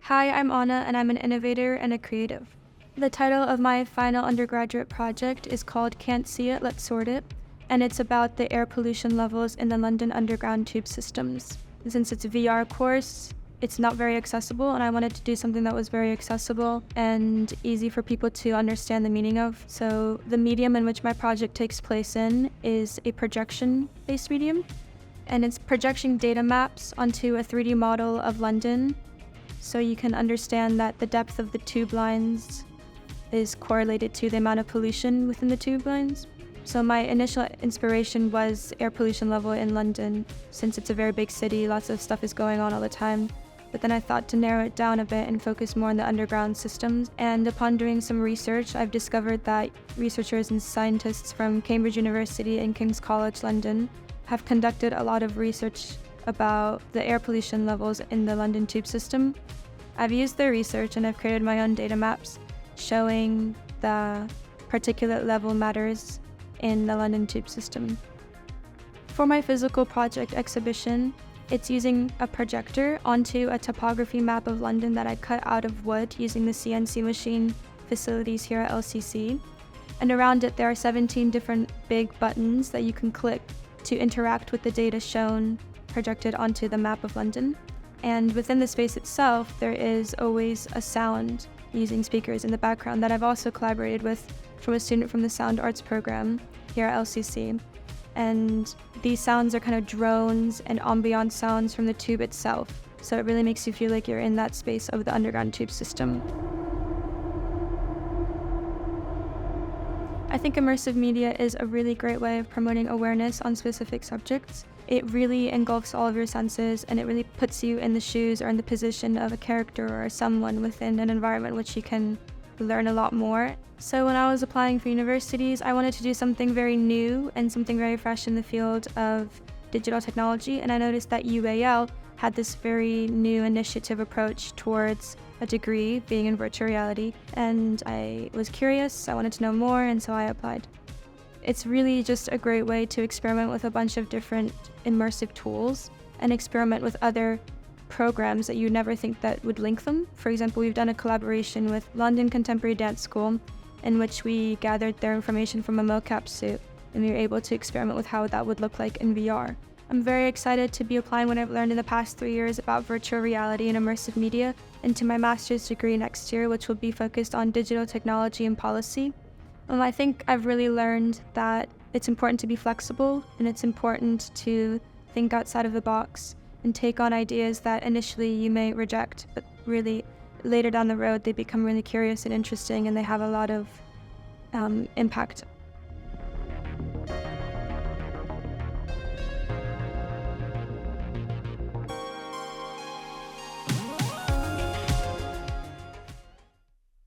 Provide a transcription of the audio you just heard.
Hi, I'm Anna, and I'm an innovator and a creative. The title of my final undergraduate project is called Can't See It, Let's Sort It, and it's about the air pollution levels in the London Underground tube systems. Since it's a VR course, it's not very accessible, and I wanted to do something that was very accessible and easy for people to understand the meaning of. So the medium in which my project takes place in is a projection-based medium, and it's projecting data maps onto a 3D model of London, so you can understand that the depth of the tube lines is correlated to the amount of pollution within the tube lines. So my initial inspiration was air pollution level in London. Since it's a very big city, lots of stuff is going on all the time. But then I thought to narrow it down a bit and focus more on the underground systems. And upon doing some research, I've discovered that researchers and scientists from Cambridge University and King's College London have conducted a lot of research about the air pollution levels in the London tube system. I've used their research and I've created my own data maps showing the particulate level matters in the London tube system. For my physical project exhibition, it's using a projector onto a topography map of London that I cut out of wood using the CNC machine facilities here at LCC. And around it there are 17 different big buttons that you can click to interact with the data shown projected onto the map of London. And within the space itself, there is always a sound using speakers in the background that I've also collaborated with from a student from the Sound Arts program here at LCC. And these sounds are kind of drones and ambient sounds from the tube itself. So it really makes you feel like you're in that space of the underground tube system. I think immersive media is a really great way of promoting awareness on specific subjects. It really engulfs all of your senses, and it really puts you in the shoes or in the position of a character or someone within an environment which you can learn a lot more. So when I was applying for universities, I wanted to do something very new and something very fresh in the field of digital technology, and I noticed that UAL had this very new initiative approach towards a degree being in virtual reality, and I was curious, I wanted to know more, and so I applied. It's really just a great way to experiment with a bunch of different immersive tools and experiment with other programs that you never think that would link them. For example, we've done a collaboration with London Contemporary Dance School in which we gathered their information from a mocap suit, and we were able to experiment with how that would look like in VR. I'm very excited to be applying what I've learned in the past 3 years about virtual reality and immersive media into my master's degree next year, which will be focused on digital technology and policy. I think I've really learned that it's important to be flexible, and it's important to think outside of the box and take on ideas that initially you may reject, but really later down the road they become really curious and interesting, and they have a lot of impact